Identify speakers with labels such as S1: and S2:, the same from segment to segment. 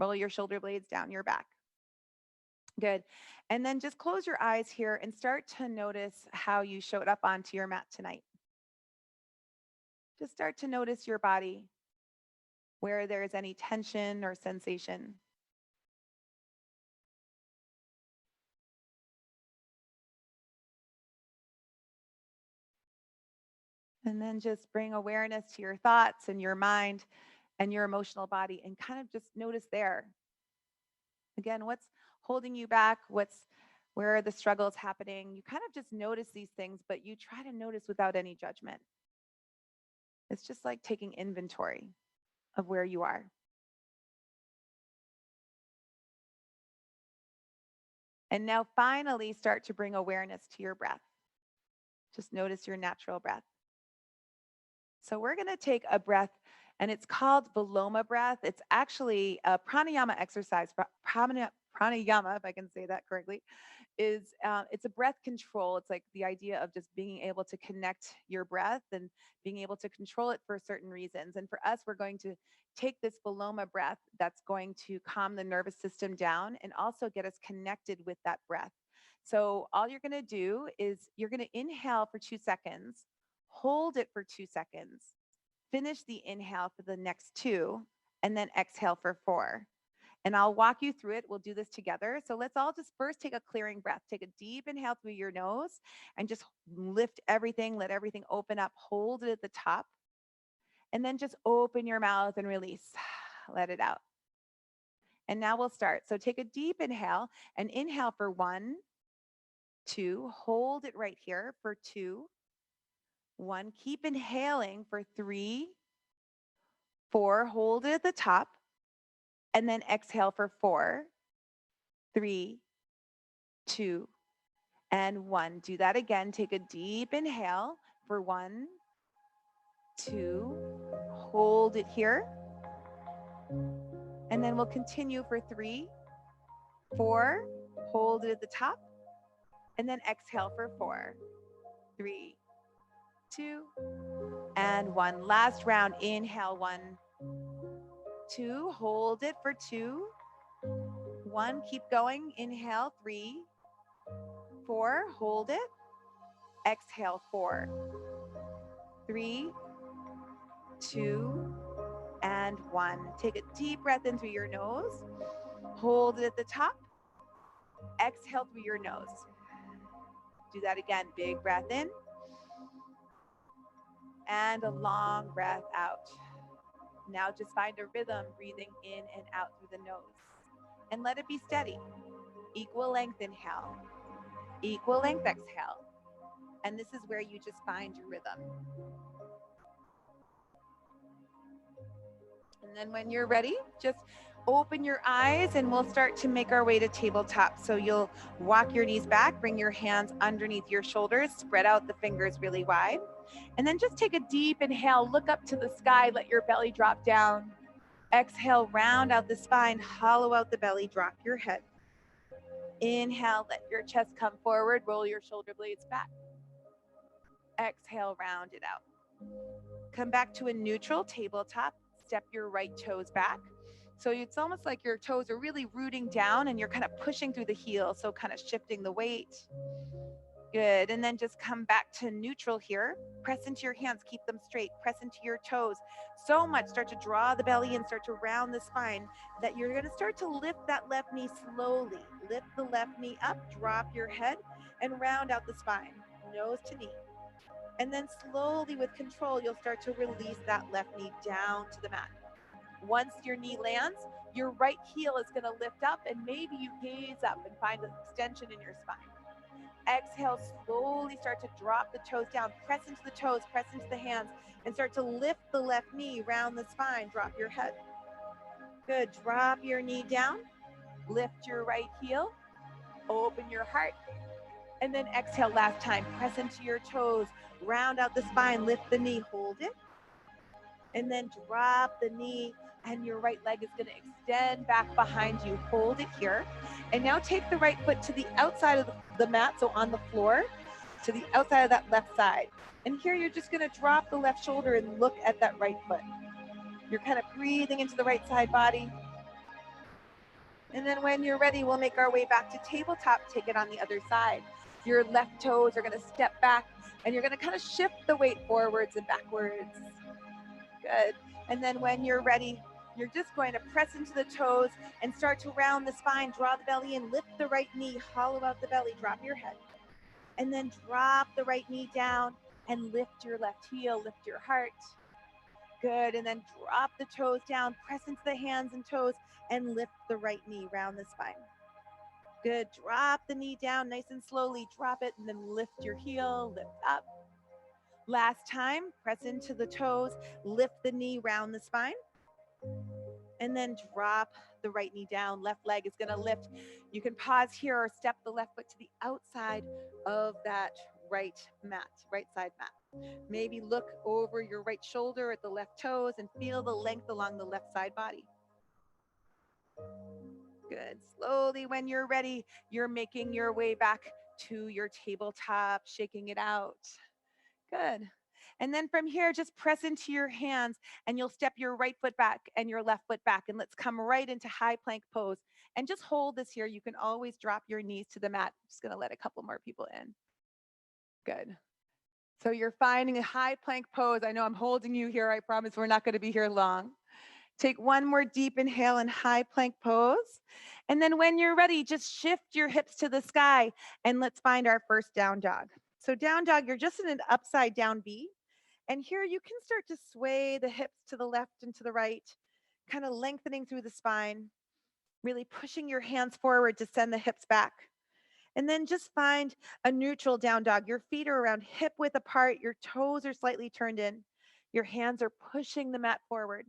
S1: Roll your shoulder blades down your back. Good. And then just close your eyes here and start to notice how you showed up onto your mat tonight. Just start to notice your body, where there is any tension or sensation. And then just bring awareness to your thoughts and your mind and your emotional body and kind of just notice there. Again, what's holding you back? Where are the struggles happening? You kind of just notice these things, but you try to notice without any judgment. It's just like taking inventory of where you are. And now finally start to bring awareness to your breath. Just notice your natural breath. So we're going to take a breath, and it's called Viloma breath. It's actually a pranayama exercise. Pranayama, if I can say that correctly, is it's a breath control. It's like the idea of just being able to connect your breath and being able to control it for certain reasons. And for us, we're going to take this Viloma breath that's going to calm the nervous system down and also get us connected with that breath. So all you're going to do is you're going to inhale for 2 seconds, hold it for 2 seconds, finish the inhale for the next 2, and then exhale for 4. And I'll walk you through it. We'll do this together. So let's all just first take a clearing breath. Take a deep inhale through your nose and just lift everything, let everything open up, hold it at the top. And then just open your mouth and release. Let it out. And now we'll start. So take a deep inhale and inhale for 1, 2, hold it right here for 2, 1, keep inhaling for 3, 4, hold it at the top, and then exhale for 4, 3, 2, and 1. Do that again. Take a deep inhale for 1, 2, hold it here, and then we'll continue for 3, 4, hold it at the top, and then exhale for 4, 3, 2, and 1. Last round. Inhale 1, 2, hold it for 2, 1, keep going. Inhale 3, 4, hold it, exhale 4, 3, 2, and 1. Take a deep breath in through your nose, hold it at the top, exhale through your nose. Do that again. Big breath in and a long breath out. Now just find a rhythm, breathing in and out through the nose, and let it be steady. Equal length inhale, equal length exhale, and this is where you just find your rhythm. And then when you're ready, just open your eyes and we'll start to make our way to tabletop. So you'll walk your knees back, bring your hands underneath your shoulders, spread out the fingers really wide. And then just take a deep inhale, look up to the sky, let your belly drop down. Exhale, round out the spine, hollow out the belly, drop your head. Inhale, let your chest come forward, roll your shoulder blades back. Exhale, round it out. Come back to a neutral tabletop, step your right toes back. So it's almost like your toes are really rooting down and you're kind of pushing through the heel, so kind of shifting the weight. Good, and then just come back to neutral here. Press into your hands, keep them straight, press into your toes. So much, start to draw the belly and start to round the spine that you're gonna start to lift that left knee slowly. Lift the left knee up, drop your head, and round out the spine, nose to knee. And then slowly with control, you'll start to release that left knee down to the mat. Once your knee lands, your right heel is gonna lift up and maybe you gaze up and find an extension in your spine. Exhale, slowly start to drop the toes down, press into the toes, press into the hands, and start to lift the left knee, round the spine, drop your head. Good, drop your knee down, lift your right heel, open your heart, and then exhale last time, press into your toes, round out the spine, lift the knee, hold it, and then drop the knee, and your right leg is gonna extend back behind you. Hold it here. And now take the right foot to the outside of the mat, so on the floor, to the outside of that left side. And here you're just gonna drop the left shoulder and look at that right foot. You're kind of breathing into the right side body. And then when you're ready, we'll make our way back to tabletop. Take it on the other side. Your left toes are going to step back and you're going to kind of shift the weight forwards and backwards. Good. And then when you're ready, you're just going to press into the toes and start to round the spine. Draw the belly in, lift the right knee, hollow out the belly, drop your head. And then drop the right knee down and lift your left heel, lift your heart. Good. And then drop the toes down, press into the hands and toes and lift the right knee, round the spine. Good. Drop the knee down nice and slowly. Drop it and then lift your heel, lift up. Last time, press into the toes, lift the knee, round the spine. And then drop the right knee down. Left leg is going to lift. You can pause here or step the left foot to the outside of that right side mat. Maybe look over your right shoulder at the left toes and feel the length along the left side body. Good. Slowly, when you're ready, you're making your way back to your tabletop, shaking it out. Good. And then from here, just press into your hands and you'll step your right foot back and your left foot back. And let's come right into high plank pose. And just hold this here. You can always drop your knees to the mat. I'm just going to let a couple more people in. Good. So you're finding a high plank pose. I know I'm holding you here. I promise we're not going to be here long. Take one more deep inhale in high plank pose. And then when you're ready, just shift your hips to the sky and let's find our first down dog. So down dog, you're just in an upside down V. And here you can start to sway the hips to the left and to the right, kind of lengthening through the spine, really pushing your hands forward to send the hips back. And then just find a neutral down dog. Your feet are around hip width apart. Your toes are slightly turned in. Your hands are pushing the mat forward.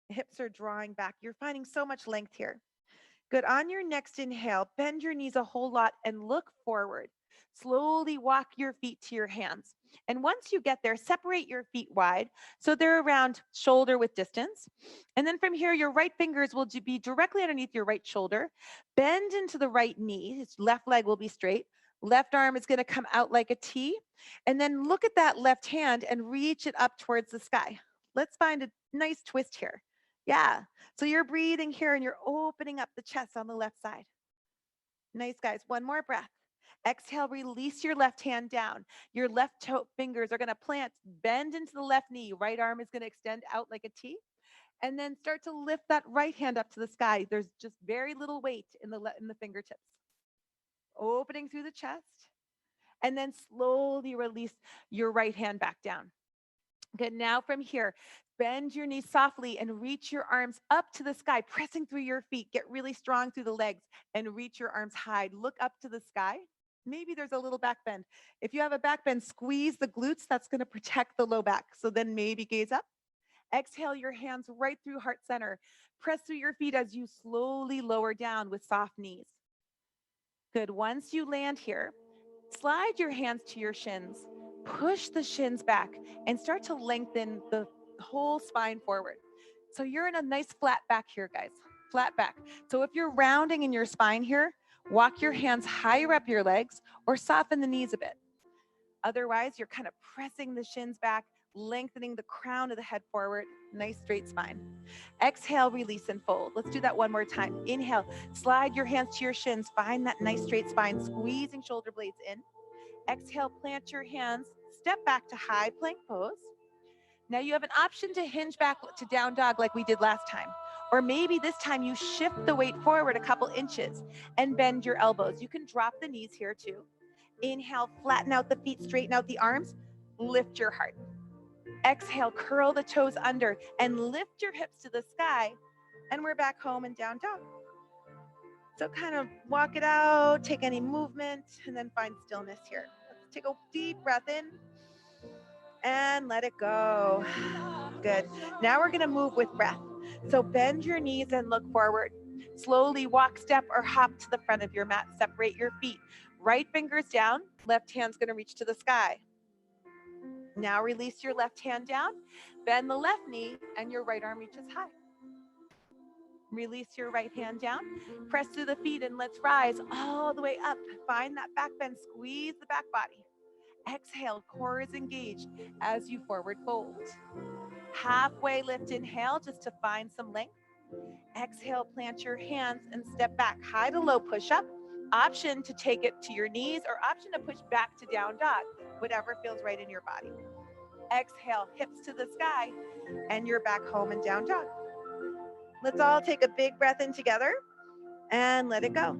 S1: Hips are drawing back. You're finding so much length here. Good. On your next inhale, bend your knees a whole lot and look forward. Slowly walk your feet to your hands. And once you get there, separate your feet wide so they're around shoulder width distance. And then from here, your right fingers will be directly underneath your right shoulder. Bend into the right knee. His left leg will be straight. Left arm is going to come out like a T. And then look at that left hand and reach it up towards the sky. Let's find a nice twist here. Yeah. So you're breathing here and you're opening up the chest on the left side. Nice, guys. One more breath. Exhale, release your left hand down. Your left toe fingers are going to plant, bend into the left knee. Right arm is going to extend out like a T. And then start to lift that right hand up to the sky. There's just very little weight in the fingertips. Opening through the chest. And then slowly release your right hand back down. Good. Now from here, bend your knees softly and reach your arms up to the sky, pressing through your feet. Get really strong through the legs and reach your arms high. Look up to the sky. Maybe there's a little back bend. If you have a back bend, squeeze the glutes. That's going to protect the low back. So then maybe gaze up. Exhale your hands right through heart center. Press through your feet as you slowly lower down with soft knees. Good. Once you land here, slide your hands to your shins. Push the shins back and start to lengthen the whole spine forward. So you're in a nice flat back here, guys. Flat back. So if you're rounding in your spine here, walk your hands higher up your legs or soften the knees a bit. Otherwise, you're kind of pressing the shins back, lengthening the crown of the head forward. Nice straight spine. Exhale, release and fold. Let's do that one more time. Inhale, slide your hands to your shins. Find that nice straight spine, squeezing shoulder blades in. Exhale, plant your hands, step back to high plank pose. Now you have an option to hinge back to down dog like we did last time. Or maybe this time you shift the weight forward a couple inches and bend your elbows. You can drop the knees here too. Inhale, flatten out the feet, straighten out the arms, lift your heart. Exhale, curl the toes under and lift your hips to the sky. And we're back home in down dog. So kind of walk it out, take any movement, and then find stillness here. Let's take a deep breath in and let it go. Good. Now we're going to move with breath. So bend your knees and look forward. Slowly walk, step, or hop to the front of your mat. Separate your feet. Right fingers down, left hand's going to reach to the sky. Now release your left hand down, bend the left knee, and your right arm reaches high. Release your right hand down, press through the feet, and let's rise all the way up. Find that back bend, squeeze the back body. Exhale, core is engaged as you forward fold. Halfway lift, inhale, just to find some length. Exhale, plant your hands and step back. High to low push-up. Option to take it to your knees or option to push back to down dog, whatever feels right in your body. Exhale, hips to the sky, and you're back home in down dog. Let's all take a big breath in together and let it go.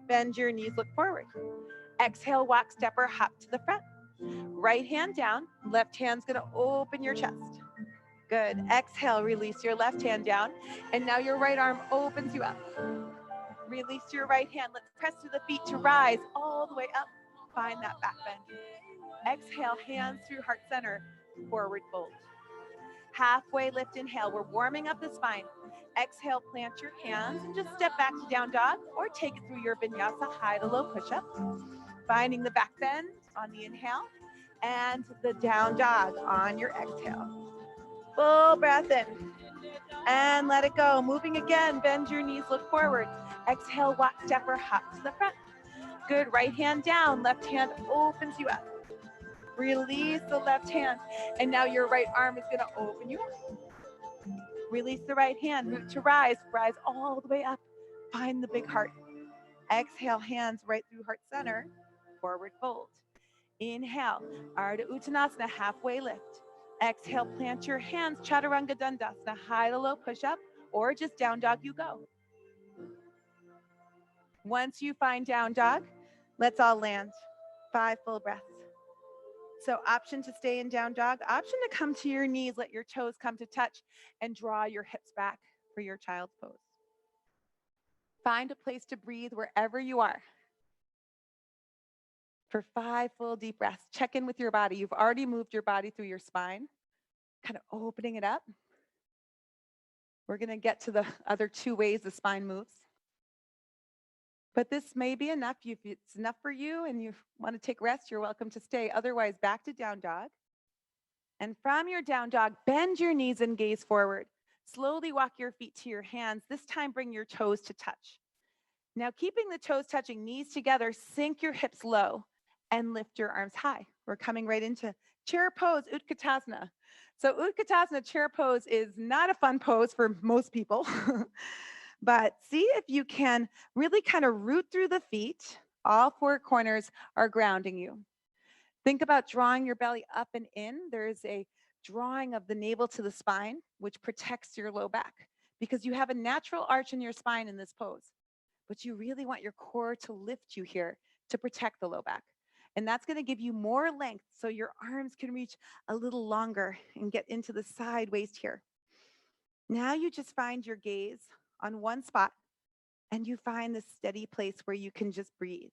S1: Bend your knees, look forward. Exhale, walk, step, or hop to the front. Right hand down, left hand's gonna open your chest. Good. Exhale, release your left hand down, and now your right arm opens you up. Release your right hand. Let's press through the feet to rise all the way up. Find that back bend. Exhale, hands through heart center, forward fold. Halfway lift, inhale. We're warming up the spine. Exhale, plant your hands and just step back to down dog or take it through your vinyasa high to low push-up. Finding the back bend on the inhale and the down dog on your exhale. Full breath in and let it go. Moving again, bend your knees, look forward. Exhale, walk, step, or hop to the front. Good, right hand down, left hand opens you up. Release the left hand, and now your right arm is gonna open you up. Release the right hand, root to rise all the way up. Find the big heart. Exhale, hands right through heart center, forward fold. Inhale, Ardha Uttanasana, halfway lift. Exhale, plant your hands, Chaturanga Dandasana, high to low push-up, or just down dog you go. Once you find down dog, let's all land. 5 full breaths. So option to stay in down dog, option to come to your knees, let your toes come to touch, and draw your hips back for your child's pose. Find a place to breathe wherever you are. For 5 full deep breaths, check in with your body. You've already moved your body through your spine, kind of opening it up. We're going to get to the other 2 ways the spine moves. But this may be enough. If it's enough for you and you want to take rest, you're welcome to stay. Otherwise, back to down dog. And from your down dog, bend your knees and gaze forward. Slowly walk your feet to your hands. This time, bring your toes to touch. Now, keeping the toes touching, knees together, sink your hips low and lift your arms high. We're coming right into chair pose, Utkatasana. So Utkatasana chair pose is not a fun pose for most people. But see if you can really kind of root through the feet. All 4 corners are grounding you. Think about drawing your belly up and in. There's a drawing of the navel to the spine, which protects your low back because you have a natural arch in your spine in this pose. But you really want your core to lift you here to protect the low back. And that's going to give you more length so your arms can reach a little longer and get into the side waist here. Now you just find your gaze on one spot, and you find this steady place where you can just breathe.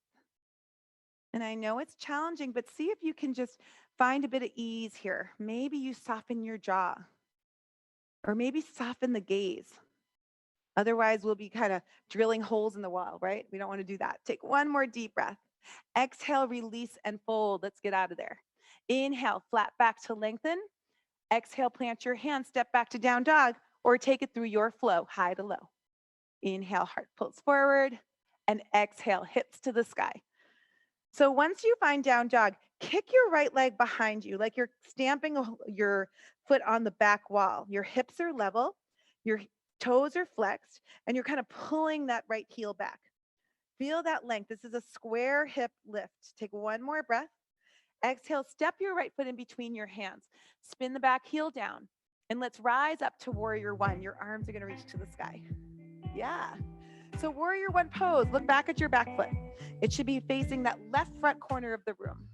S1: And I know it's challenging, but see if you can just find a bit of ease here. Maybe you soften your jaw, or maybe soften the gaze. Otherwise, we'll be kind of drilling holes in the wall, right? We don't want to do that. Take one more deep breath. Exhale, release, and fold. Let's get out of there. Inhale, flat back to lengthen. Exhale, plant your hands, step back to down dog, or take it through your flow, high to low. Inhale, heart pulls forward, and exhale, hips to the sky. So once you find down dog, kick your right leg behind you, like you're stamping your foot on the back wall. Your hips are level, your toes are flexed, and you're kind of pulling that right heel back. Feel that length. This is a square hip lift. Take one more breath. Exhale, step your right foot in between your hands. Spin the back heel down, and let's rise up to warrior 1. Your arms are going to reach to the sky. Yeah. So warrior 1 pose, look back at your back foot. It should be facing that left front corner of the room.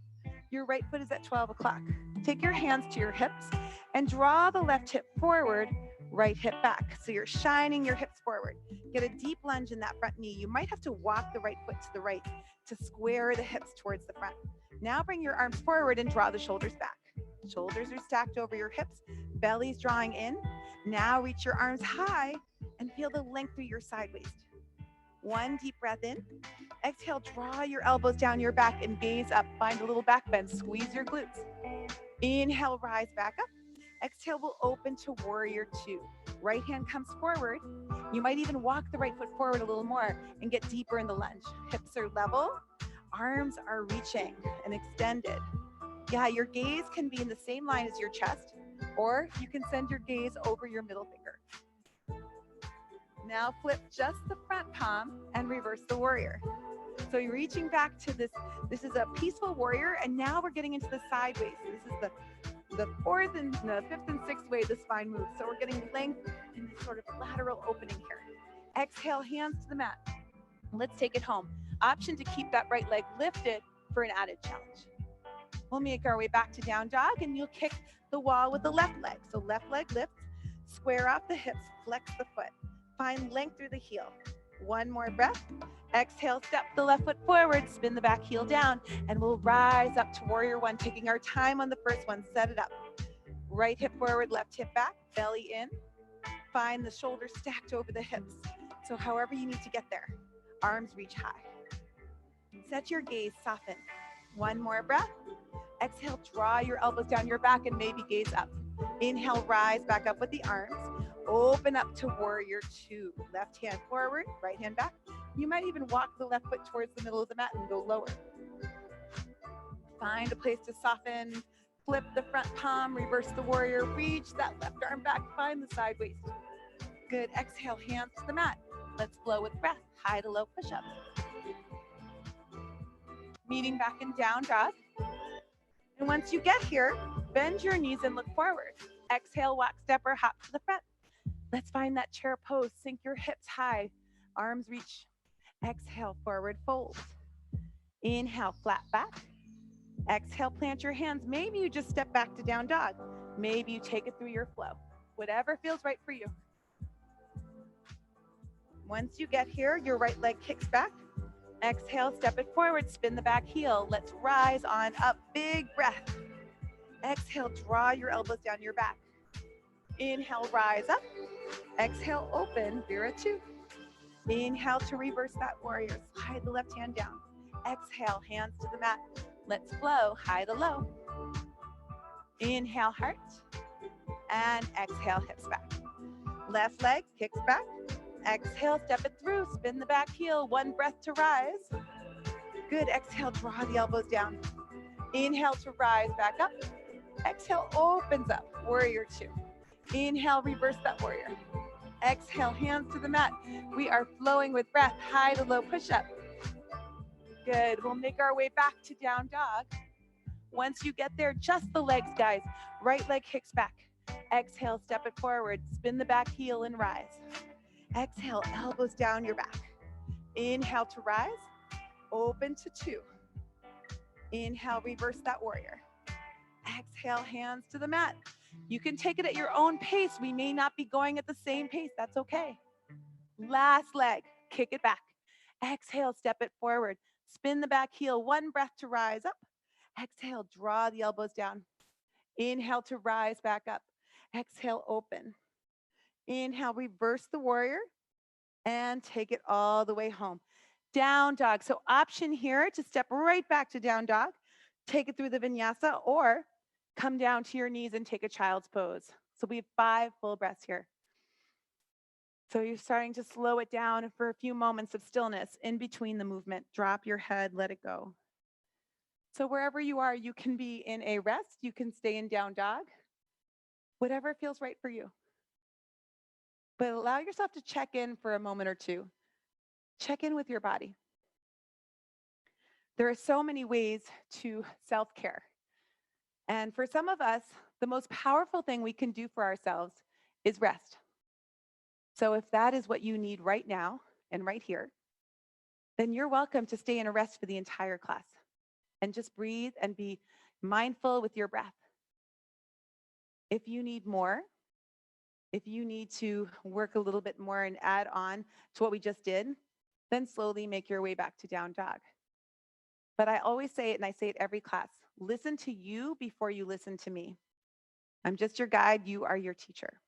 S1: Your right foot is at 12 o'clock. Take your hands to your hips and draw the left hip forward, right hip back. So you're shining your hips forward. Get a deep lunge in that front knee. You might have to walk the right foot to the right to square the hips towards the front. Now bring your arms forward and draw the shoulders back. Shoulders are stacked over your hips, belly's drawing in. Now reach your arms high and feel the length through your side waist. One deep breath in. Exhale, draw your elbows down your back and gaze up. Find a little back bend, squeeze your glutes. Inhale, rise back up. Exhale, we'll open to warrior 2. Right hand comes forward. You might even walk the right foot forward a little more and get deeper in the lunge. Hips are level, arms are reaching and extended. Yeah, your gaze can be in the same line as your chest, or you can send your gaze over your middle finger. Now flip just the front palm and reverse the warrior. So you're reaching back to this. This is a peaceful warrior, and now we're getting into the sideways. So this is the fourth and the fifth and sixth way the spine moves. So we're getting length in this sort of lateral opening here. Exhale, hands to the mat. Let's take it home. Option to keep that right leg lifted for an added challenge. We'll make our way back to down dog, and you'll kick the wall with the left leg. So left leg lifts, square off the hips, flex the foot. Find length through the heel. One more breath. Exhale, step the left foot forward, spin the back heel down, and we'll rise up to warrior one, taking our time on the first one. Set it up. Right hip forward, left hip back, belly in. Find the shoulders stacked over the hips. So however you need to get there. Arms reach high. Set your gaze, soften. One more breath. Exhale, draw your elbows down your back and maybe gaze up. Inhale, rise back up with the arms. Open up to warrior two. Left hand forward, right hand back. You might even walk the left foot towards the middle of the mat and go lower. Find a place to soften. Flip the front palm, reverse the warrior. Reach that left arm back, find the side waist. Good, exhale, hands to the mat. Let's flow with breath, high to low push-up. Meeting back in down dog. And once you get here, bend your knees and look forward. Exhale, walk, step, or hop to the front. Let's find that chair pose. Sink your hips high. Arms reach. Exhale, forward fold. Inhale, flat back. Exhale, plant your hands. Maybe you just step back to down dog. Maybe you take it through your flow. Whatever feels right for you. Once you get here, your right leg kicks back. Exhale, step it forward, spin the back heel. Let's rise on up, big breath. Exhale, draw your elbows down your back. Inhale, rise up. Exhale, open, Vira 2. Inhale to reverse that warrior. Slide the left hand down. Exhale, hands to the mat. Let's flow, high to low. Inhale, heart. And exhale, hips back. Left leg kicks back. Exhale, step it through, spin the back heel, one breath to rise. Good, exhale, draw the elbows down. Inhale to rise, back up. Exhale, opens up, warrior 2. Inhale, reverse that warrior. Exhale, hands to the mat. We are flowing with breath, high to low push-up. Good, we'll make our way back to down dog. Once you get there, just the legs, guys. Right leg kicks back. Exhale, step it forward, spin the back heel and rise. Exhale, elbows down your back. Inhale to rise, open to 2. Inhale, reverse that warrior. Exhale, hands to the mat. You can take it at your own pace. We may not be going at the same pace. That's okay. Last leg, kick it back. Exhale, step it forward. Spin the back heel, one breath to rise up. Exhale, draw the elbows down. Inhale to rise back up. Exhale, open. Inhale, reverse the warrior and take it all the way home. Down dog. So option here to step right back to down dog, take it through the vinyasa, or come down to your knees and take a child's pose. So we have 5 full breaths here. So you're starting to slow it down for a few moments of stillness in between the movement. Drop your head, let it go. So wherever you are, you can be in a rest, you can stay in down dog, whatever feels right for you. But allow yourself to check in for a moment or two. Check in with your body. There are so many ways to self-care. And for some of us, the most powerful thing we can do for ourselves is rest. So if that is what you need right now and right here, then you're welcome to stay in a rest for the entire class and just breathe and be mindful with your breath. If you need more, if you need to work a little bit more and add on to what we just did, then slowly make your way back to down dog. But I always say it, and I say it every class, listen to you before you listen to me. I'm just your guide, you are your teacher.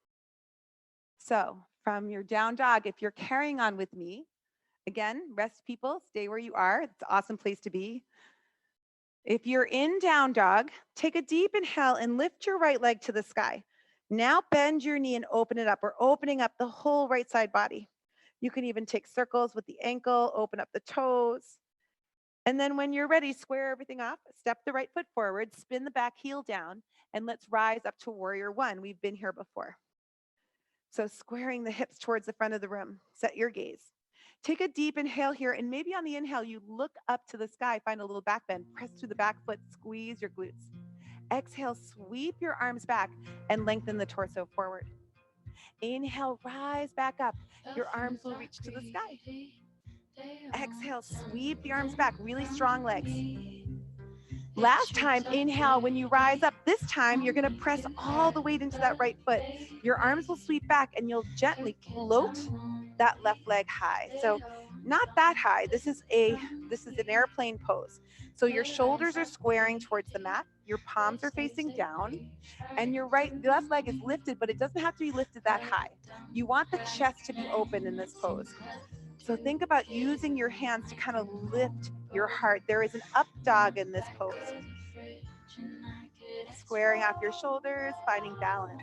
S1: So from your down dog, if you're carrying on with me, again, rest people, stay where you are. It's an awesome place to be. If you're in down dog, take a deep inhale and lift your right leg to the sky. Now bend your knee and open it up. We're opening up the whole right side body. You can even take circles with the ankle, open up the toes. And then when you're ready, square everything off, step the right foot forward, spin the back heel down, and let's rise up to warrior 1. We've been here before. So squaring the hips towards the front of the room. Set your gaze. Take a deep inhale here, and maybe on the inhale, you look up to the sky, find a little back bend, press through the back foot, squeeze your glutes. Exhale, sweep your arms back and lengthen the torso forward. Inhale, rise back up. Your arms will reach to the sky. Exhale, sweep the arms back, really strong legs. Last time, inhale, when you rise up, this time you're gonna press all the weight into that right foot. Your arms will sweep back and you'll gently float that left leg high. So not that high, this is an airplane pose. So your shoulders are squaring towards the mat, your palms are facing down, and your left leg is lifted, but it doesn't have to be lifted that high. You want the chest to be open in this pose. So think about using your hands to kind of lift your heart. There is an up dog in this pose. Squaring off your shoulders, finding balance.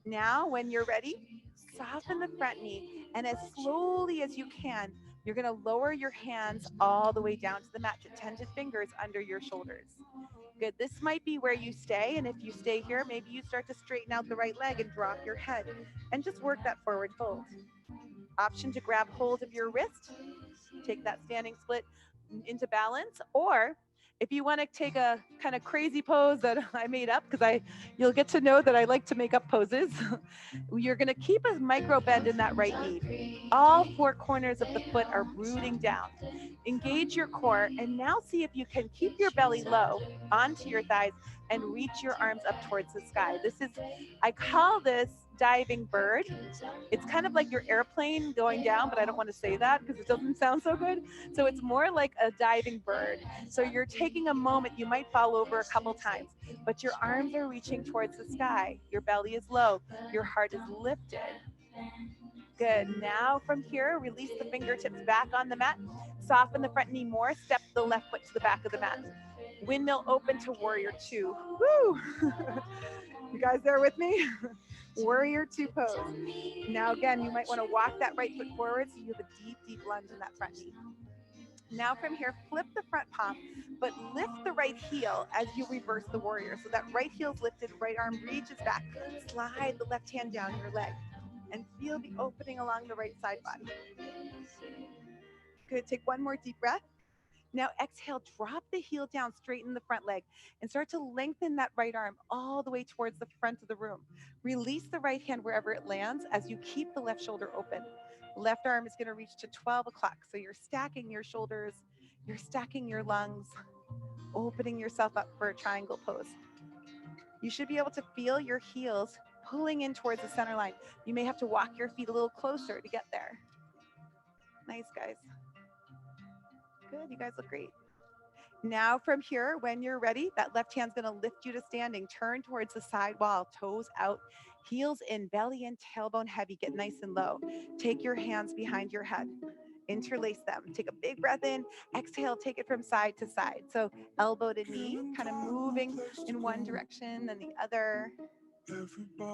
S1: Now, when you're ready, soften the front knee, and as slowly as you can, you're going to lower your hands all the way down to the mat to tented fingers under your shoulders. Good. This might be where you stay, and if you stay here, maybe you start to straighten out the right leg and drop your head and just work that forward fold. Option to grab hold of your wrist, take that standing split into balance, or if you want to take a kind of crazy pose that I made up, because you'll get to know that I like to make up poses, you're going to keep a micro bend in that right knee. All four corners of the foot are rooting down. Engage your core, and now see if you can keep your belly low onto your thighs and reach your arms up towards the sky. I call this diving bird. It's kind of like your airplane going down, but I don't want to say that because it doesn't sound so good. So it's more like a diving bird. So you're taking a moment, you might fall over a couple times, but your arms are reaching towards the sky. Your belly is low, your heart is lifted. Good. Now from here, release the fingertips back on the mat. Soften the front knee more. Step the left foot to the back of the mat. Windmill open to warrior two. Woo! You guys there with me? Warrior two pose. Now again, you might want to walk that right foot forward so you have a deep, deep lunge in that front knee. Now from here, flip the front palm, but lift the right heel as you reverse the warrior. So that right heel's lifted, right arm reaches back. Slide the left hand down your leg and feel the opening along the right side body. Good, take one more deep breath. Now exhale, drop the heel down, straighten the front leg, and start to lengthen that right arm all the way towards the front of the room. Release the right hand wherever it lands as you keep the left shoulder open. Left arm is going to reach to 12 o'clock. So you're stacking your shoulders, you're stacking your lungs, opening yourself up for a triangle pose. You should be able to feel your heels pulling in towards the center line. You may have to walk your feet a little closer to get there. Nice, guys. Good, you guys look great. Now from here, when you're ready, that left hand's gonna lift you to standing. Turn towards the side wall, toes out, heels in, belly in, tailbone heavy, get nice and low. Take your hands behind your head, interlace them. Take a big breath in, exhale, take it from side to side. So elbow to knee, kind of moving in one direction, then the other.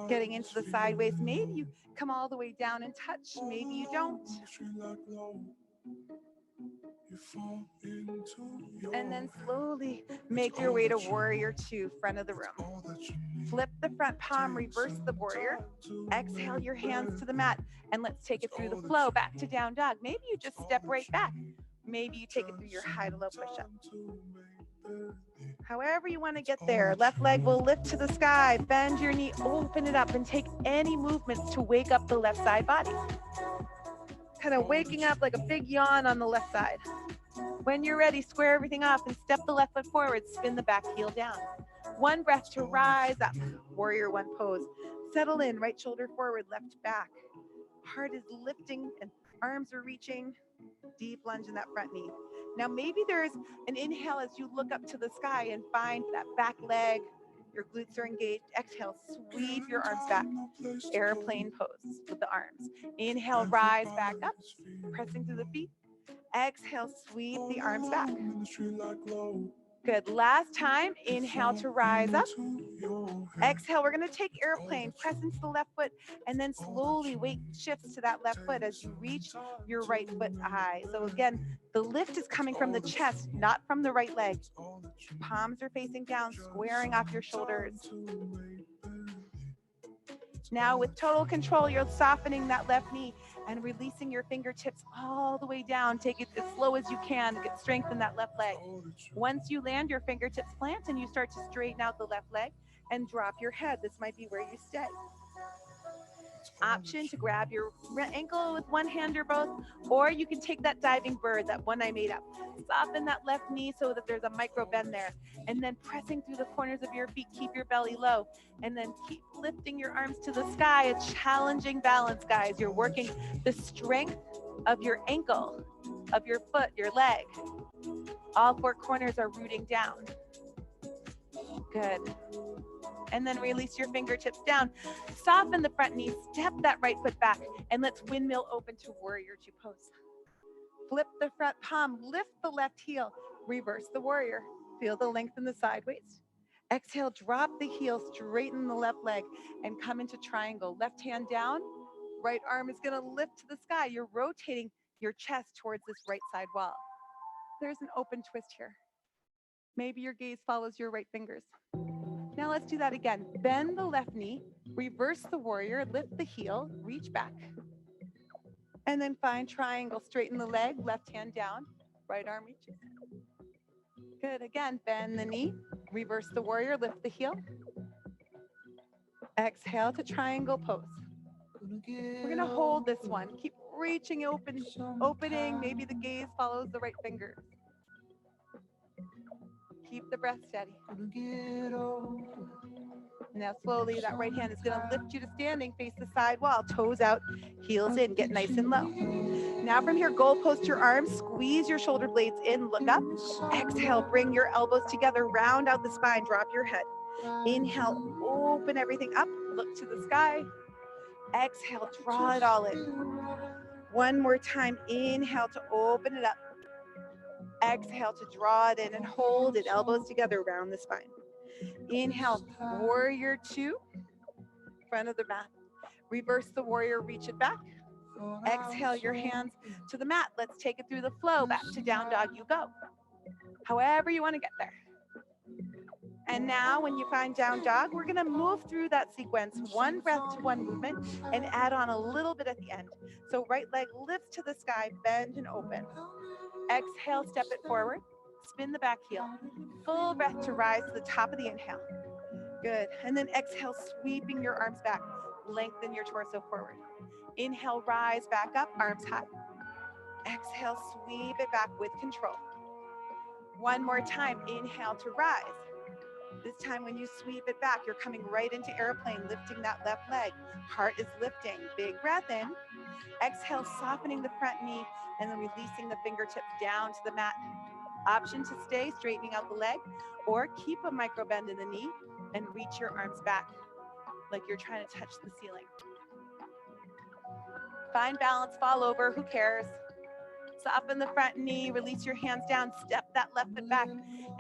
S1: Getting into the sideways. Maybe you come all the way down and touch, maybe you don't. And then slowly make your way to warrior two, front of the room. Flip the front palm, reverse the warrior. Exhale your hands to the mat, and let's take it through the flow back to down dog. Maybe you just step right back. Maybe you take it through your high to low push-up. However you want to get there. Left leg will lift to the sky, bend your knee, open it up, and take any movements to wake up the left side body. Kind of waking up like a big yawn on the left side. When you're ready, square everything off and step the left foot forward, spin the back heel down. One breath to rise up, warrior one pose. Settle in, right shoulder forward, left back. Heart is lifting and arms are reaching. Deep lunge in that front knee. Now maybe there's an inhale as you look up to the sky and find that back leg, your glutes are engaged. Exhale, sweep your arms back. Airplane pose with the arms. Inhale, rise back up, pressing through the feet. Exhale, sweep the arms back. Good. Last time, inhale to rise up. Exhale, we're going to take airplane, press into the left foot, and then slowly weight shifts to that left foot as you reach your right foot high. So again, the lift is coming from the chest, not from the right leg. Palms are facing down, squaring off your shoulders. Now with total control, you're softening that left knee and releasing your fingertips all the way down. Take it as slow as you can. Get strength in that left leg. Once you land, your fingertips plant and you start to straighten out the left leg and drop your head. This might be where you stay. Option to grab your ankle with one hand or both, or you can take that diving bird, that one I made up. Soften that left knee so that there's a micro bend there, and then pressing through the corners of your feet, keep your belly low, and then keep lifting your arms to the sky. A challenging balance, guys. You're working the strength of your ankle, of your foot, your leg. All four corners are rooting down. Good. And then release your fingertips down. Soften the front knee, step that right foot back, and let's windmill open to warrior two pose. Flip the front palm, lift the left heel, reverse the warrior. Feel the length in the side waist. Exhale, drop the heel, straighten the left leg, and come into triangle. Left hand down, right arm is gonna lift to the sky. You're rotating your chest towards this right side wall. There's an open twist here. Maybe your gaze follows your right fingers. Now let's do that again. Bend the left knee, reverse the warrior, lift the heel, reach back. And then find triangle, straighten the leg, left hand down, right arm reaches. Good, again, bend the knee, reverse the warrior, lift the heel. Exhale to triangle pose. We're gonna hold this one. Keep reaching open, opening, maybe the gaze follows the right finger. Keep the breath steady. Now slowly, that right hand is gonna lift you to standing, face the side wall, toes out, heels in, get nice and low. Now from here, goal post your arms, squeeze your shoulder blades in, look up. Exhale, bring your elbows together, round out the spine, drop your head. Inhale, open everything up, look to the sky. Exhale, draw it all in. One more time, inhale to open it up. Exhale to draw it in and hold it, elbows together, round the spine. Inhale, warrior two, front of the mat. Reverse the warrior, reach it back. Exhale your hands to the mat. Let's take it through the flow. Back to down dog you go. However you want to get there. And now when you find down dog, we're going to move through that sequence, one breath to one movement, and add on a little bit at the end. So right leg lifts to the sky, bend and open. Exhale, step it forward. Spin the back heel. Full breath to rise to the top of the inhale. Good. And then exhale, sweeping your arms back. Lengthen your torso forward. Inhale, rise back up, arms high. Exhale, sweep it back with control. One more time, inhale to rise. This time when you sweep it back, you're coming right into airplane, lifting that left leg. Heart is lifting. Big breath in. Exhale, softening the front knee, and then releasing the fingertips down to the mat. Option to stay, straightening out the leg, or keep a micro bend in the knee and reach your arms back like you're trying to touch the ceiling. Find balance, fall over, who cares? Soften the front knee, release your hands down, step that left foot back,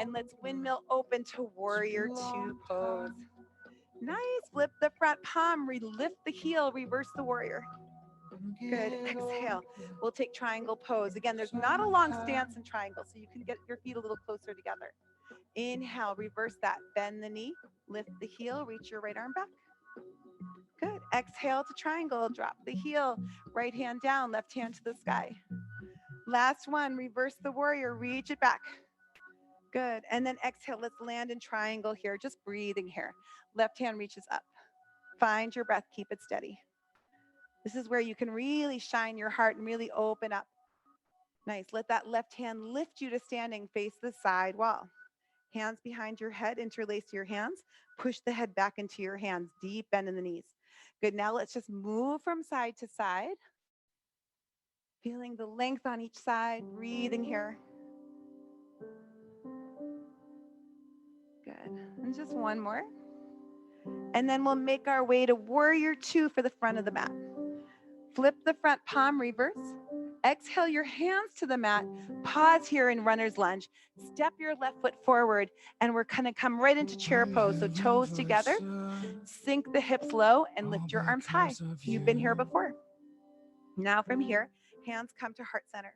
S1: and let's windmill open to warrior two pose. Nice, flip the front palm, lift the heel, reverse the warrior. Good, exhale. We'll take triangle pose. Again, there's not a long stance in triangle, so you can get your feet a little closer together. Inhale, reverse that, bend the knee, lift the heel, reach your right arm back. Good, exhale to triangle, drop the heel, right hand down, left hand to the sky. Last one, reverse the warrior, reach it back. Good, and then exhale, let's land in triangle here, just breathing here. Left hand reaches up. Find your breath, keep it steady. This is where you can really shine your heart and really open up. Nice, let that left hand lift you to standing, face the side wall. Hands behind your head, interlace your hands, push the head back into your hands, deep bend in the knees. Good, now let's just move from side to side. Feeling the length on each side, breathing here. Good, and just one more. And then we'll make our way to warrior two for the front of the mat. Flip the front palm, reverse. Exhale your hands to the mat. Pause here in runner's lunge. Step your left foot forward, and we're gonna come right into chair pose. So toes together, sink the hips low, and lift your arms high. You've been here before. Now from here, hands come to heart center.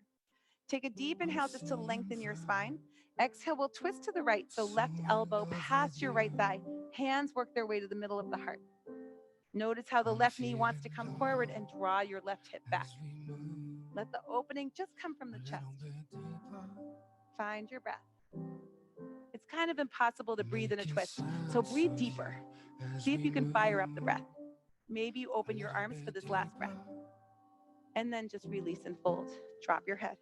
S1: Take a deep inhale just to lengthen your spine. Exhale, we'll twist to the right. So left elbow past your right thigh. Hands work their way to the middle of the heart. Notice how the left knee wants to come forward and draw your left hip back. Let the opening just come from the chest. Find your breath. It's kind of impossible to breathe in a twist, so breathe deeper. See if you can fire up the breath. Maybe you open your arms for this last breath. And then just release and fold. Drop your head.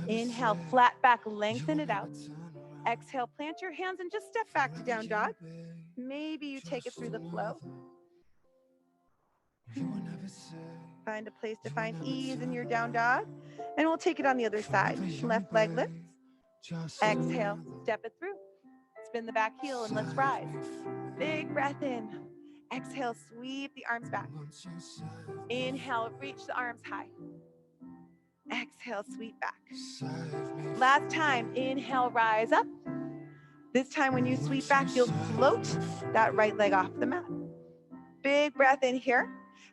S1: Inhale, flat back, lengthen it out. Exhale, plant your hands and just step back to down dog. Maybe you take it through the flow. Find a place to find ease in your down dog. And we'll take it on the other side. Left leg lifts. Exhale, step it through. Spin the back heel and let's rise. Big breath in. Exhale, sweep the arms back. Inhale, reach the arms high. Exhale, sweep back. Last time, inhale, rise up. This time when you sweep back, you'll float that right leg off the mat. Big breath in here.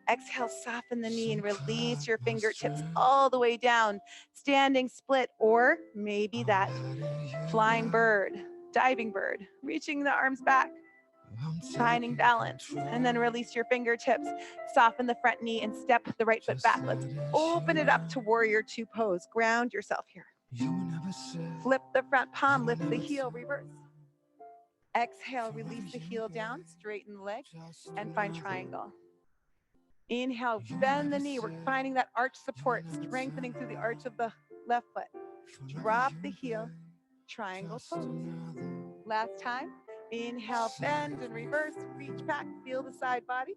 S1: Exhale, soften the knee and release your fingertips all the way down. Standing split, or maybe that flying bird, diving bird, reaching the arms back, finding balance, and then release your fingertips. Soften the front knee and step the right foot back. Let's open it up to warrior two pose. Ground yourself here. Flip the front palm, lift the heel, reverse. Exhale, release the heel down, straighten the leg, and find triangle. Inhale, bend the knee. We're finding that arch support, strengthening through the arch of the left foot. Drop the heel, triangle pose. Last time, inhale, bend and reverse, reach back, feel the side body.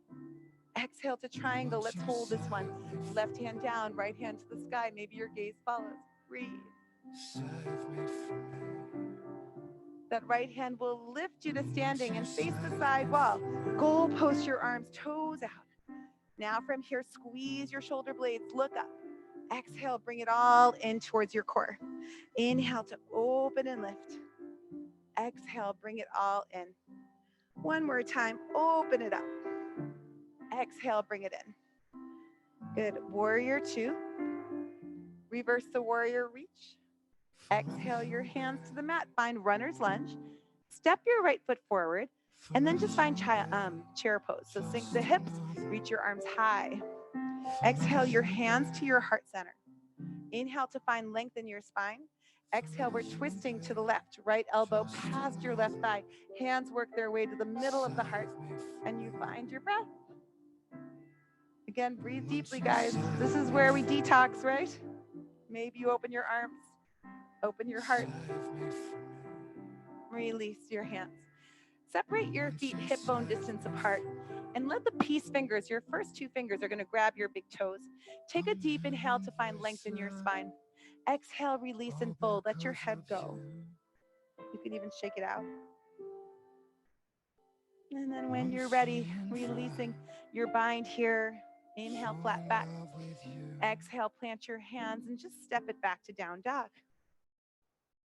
S1: Exhale to triangle. Let's hold this one. Left hand down, right hand to the sky. Maybe your gaze follows. Breathe. That right hand will lift you to standing and face the side wall. Goal post your arms, toes out. Now from here, squeeze your shoulder blades, look up. Exhale, bring it all in towards your core. Inhale to open and lift. Exhale, bring it all in. One more time, open it up. Exhale, bring it in. Good, warrior two. Reverse the warrior reach. Exhale your hands to the mat, find runner's lunge. Step your right foot forward, and then just find chair pose. So sink the hips, reach your arms high. Exhale your hands to your heart center. Inhale to find length in your spine. Exhale, we're twisting to the left, right elbow past your left thigh. Hands work their way to the middle of the heart, and you find your breath. Again, breathe deeply, guys. This is where we detox, right? Maybe you open your arms, open your heart. Release your hands. Separate your feet hip bone distance apart and let the peace fingers, your first two fingers, are going to grab your big toes. Take a deep inhale to find length in your spine. Exhale, release and fold. Let your head go. You can even shake it out. And then when you're ready, releasing your bind here. Inhale, flat back. Exhale, plant your hands and just step it back to down dog.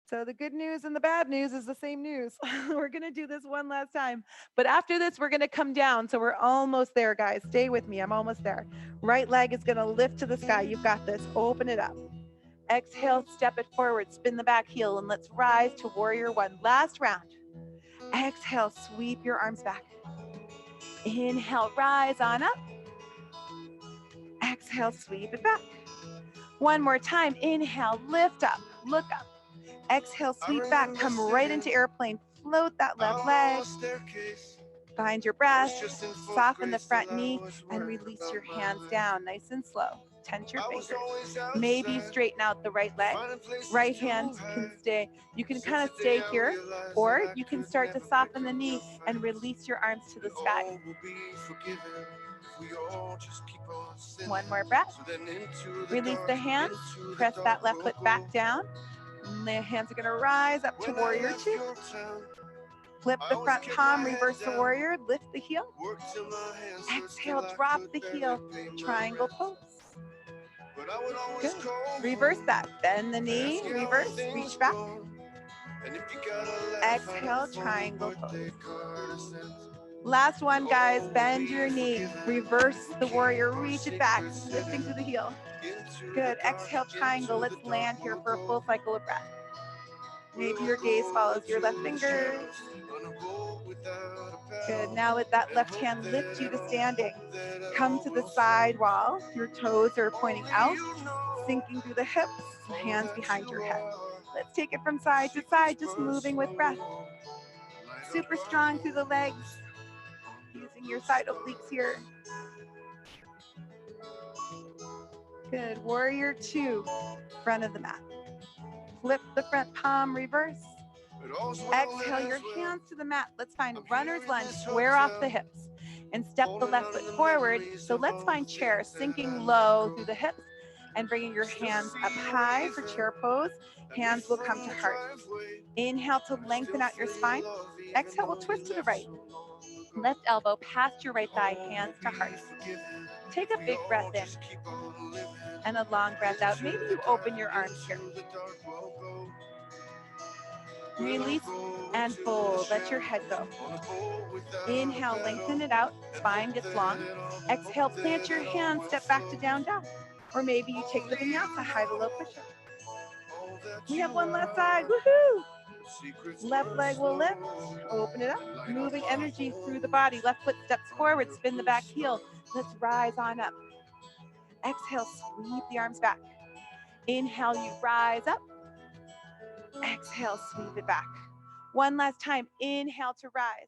S1: So the good news and the bad news is the same news. We're going to do this one last time. But after this, we're going to come down. So we're almost there, guys. Stay with me. I'm almost there. Right leg is going to lift to the sky. You've got this. Open it up. Exhale, step it forward. Spin the back heel, and let's rise to warrior one. Last round. Exhale, sweep your arms back. Inhale, rise on up. Exhale, sweep it back. One more time. Inhale, lift up, look up. Exhale, sweep back, come right into airplane. Float that left leg. Find your breath. Soften the front knee and release your hands down nice and slow. Tense your fingers. Maybe you straighten out the right leg. Right hand can stay. You can kind of stay here, or you can start to soften the knee and release your arms to the sky. One more breath. Release the hands. Press that left foot back down. And the hands are going to rise up to warrior two. Flip the front palm, reverse the warrior, lift the heel. Exhale, drop the heel, triangle pose. Good. Reverse that. Bend the knee, reverse, reach back. Exhale, triangle pose. Last one, guys. Bend your knee, reverse the warrior, reach it back, lifting through the heel. Good. Exhale, triangle. Let's land here for a full cycle of breath. Maybe your gaze follows your left fingers. Good. Now let that left hand lift you to standing. Come to the side wall. Your toes are pointing out, sinking through the hips, hands behind your head. Let's take it from side to side, just moving with breath. Super strong through the legs, using your side obliques here. Good. Warrior 2, front of the mat. Flip the front palm, reverse. Exhale your hands to the mat. Let's find runner's lunge, square off the hips, and step the left foot forward. So let's find chair, sinking low through the hips and bringing your hands up high for chair pose. Hands will come to heart. Inhale to lengthen out your spine. Exhale, we'll twist to the right. Left elbow past your right thigh, hands to heart. Take a big breath in and a long breath out. Maybe you open your arms here. Release and fold. Let your head go. Inhale, lengthen it out. Spine gets long. Exhale, plant your hands, step back to down dog. Or maybe you take the vinyasa, high to low push-up. We have one left side. Woohoo! Left leg will lift. Open it up. Moving energy through the body. Left foot steps forward. Spin the back heel. Let's rise on up. Exhale, sweep the arms back. Inhale, you rise up. Exhale, sweep it back. One last time. Inhale to rise.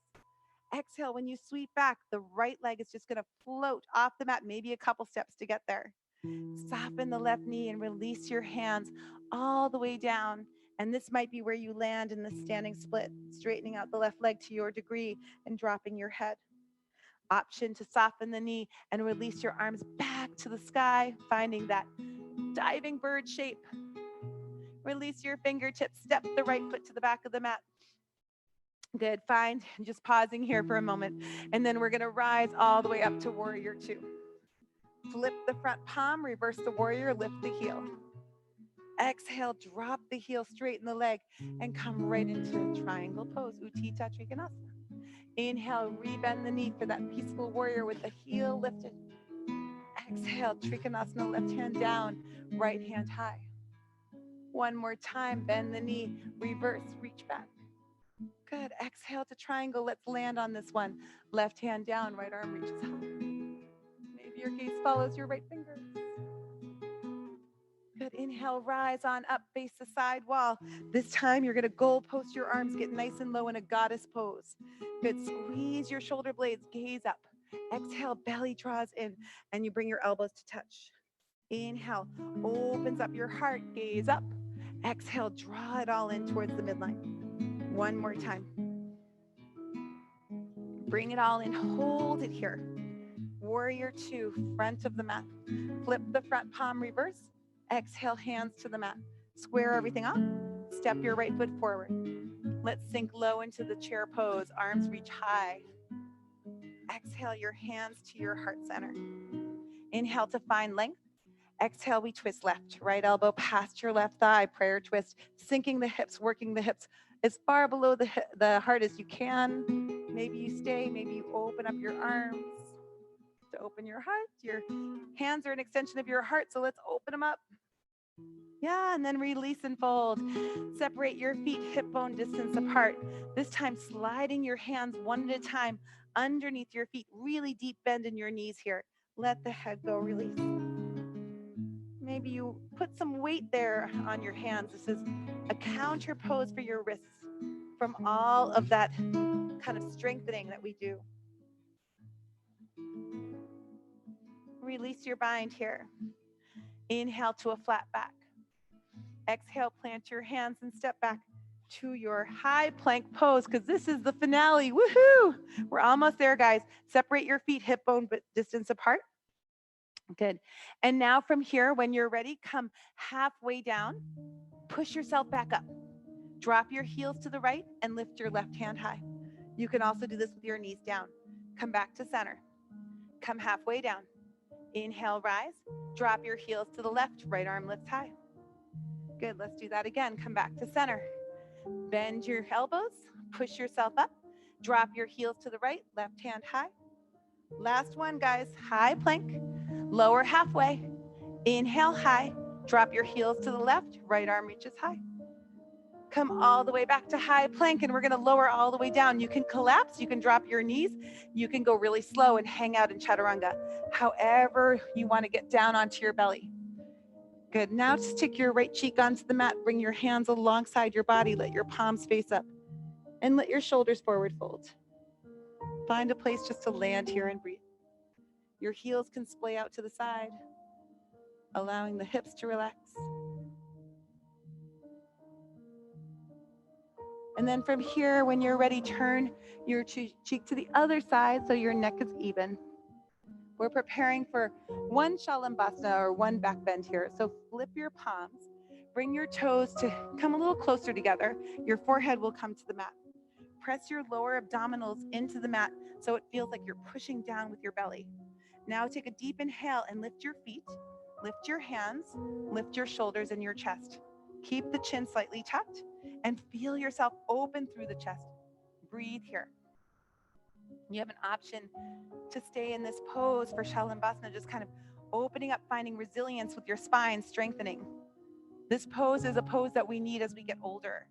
S1: Exhale, when you sweep back, the right leg is just going to float off the mat, maybe a couple steps to get there. Soften the left knee and release your hands all the way down. And this might be where you land in the standing split, straightening out the left leg to your degree and dropping your head. Option to soften the knee and release your arms back to the sky, finding that diving bird shape. Release your fingertips, step the right foot to the back of the mat. Good, fine, just pausing here for a moment. And then we're gonna rise all the way up to warrior 2. Flip the front palm, reverse the warrior, lift the heel. Exhale, drop the heel, straighten the leg, and come right into triangle pose, Utthita Trikonasana. Inhale, rebend the knee for that peaceful warrior with the heel lifted. Exhale, Trikonasana, left hand down, right hand high. One more time, bend the knee, reverse, reach back. Good, exhale to triangle. Let's land on this one. Left hand down, right arm reaches high. Maybe your gaze follows your right finger. Good, inhale, rise on up, face the side wall. This time you're gonna goal post your arms, get nice and low in a goddess pose. Good, squeeze your shoulder blades, gaze up. Exhale, belly draws in, and you bring your elbows to touch. Inhale, opens up your heart, gaze up. Exhale, draw it all in towards the midline. One more time. Bring it all in, hold it here. Warrior 2, front of the mat. Flip the front palm, reverse. Exhale, hands to the mat. Square everything off. Step your right foot forward. Let's sink low into the chair pose. Arms reach high. Exhale, your hands to your heart center. Inhale to find length. Exhale, we twist left. Right elbow past your left thigh, prayer twist. Sinking the hips, working the hips as far below the heart as you can. Maybe you stay, maybe you open up your arms to open your heart. Your hands are an extension of your heart, so let's open them up. Yeah, and then release and fold. Separate your feet hip bone distance apart. This time sliding your hands one at a time underneath your feet. Really deep bend in your knees here. Let the head go, release. Maybe you put some weight there on your hands. This is a counter pose for your wrists from all of that kind of strengthening that we do. Release your bind here. Inhale to a flat back. Exhale, plant your hands and step back to your high plank pose because this is the finale. Woohoo! We're almost there, guys. Separate your feet hip bone distance apart. Good. And now from here, when you're ready, come halfway down. Push yourself back up. Drop your heels to the right and lift your left hand high. You can also do this with your knees down. Come back to center. Come halfway down. Inhale, rise. Drop your heels to the left. Right arm lifts high. Good. Let's do that again. Come back to center. Bend your elbows. Push yourself up. Drop your heels to the right. Left hand high. Last one, guys. High plank. Lower halfway. Inhale high. Drop your heels to the left. Right arm reaches high. Come all the way back to high plank, and we're gonna lower all the way down. You can collapse, you can drop your knees, you can go really slow and hang out in chaturanga, however you wanna get down onto your belly. Good, now just take your right cheek onto the mat, bring your hands alongside your body, let your palms face up, and let your shoulders forward fold. Find a place just to land here and breathe. Your heels can splay out to the side, allowing the hips to relax. And then from here, when you're ready, turn your cheek to the other side so your neck is even. We're preparing for one Shalambhasana or one back bend here. So flip your palms, bring your toes to come a little closer together. Your forehead will come to the mat. Press your lower abdominals into the mat so it feels like you're pushing down with your belly. Now take a deep inhale and lift your feet, lift your hands, lift your shoulders and your chest. Keep the chin slightly tucked and feel yourself open through the chest. Breathe here. You have an option to stay in this pose for Shalambhasana, just kind of opening up, finding resilience with your spine, strengthening. This pose is a pose that we need as we get older.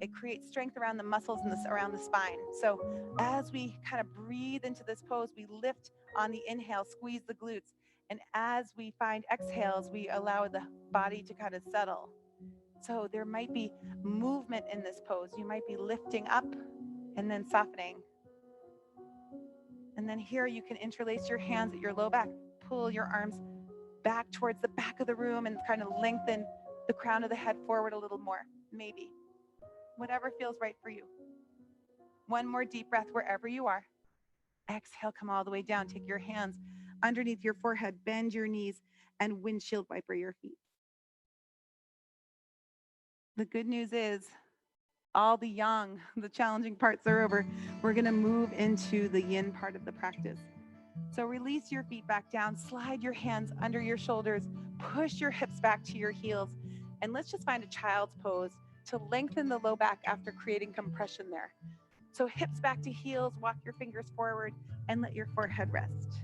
S1: It creates strength around the muscles and around the spine. So as we kind of breathe into this pose, we lift on the inhale, squeeze the glutes. And as we find exhales, we allow the body to kind of settle. So there might be movement in this pose. You might be lifting up and then softening. And then here you can interlace your hands at your low back, pull your arms back towards the back of the room and kind of lengthen the crown of the head forward a little more, maybe. Whatever feels right for you. One more deep breath wherever you are. Exhale, come all the way down. Take your hands underneath your forehead, bend your knees, and windshield wiper your feet. The good news is all the yang, the challenging parts are over. We're gonna move into the yin part of the practice. So release your feet back down, slide your hands under your shoulders, push your hips back to your heels, and let's just find a child's pose to lengthen the low back after creating compression there. So hips back to heels, walk your fingers forward, and let your forehead rest.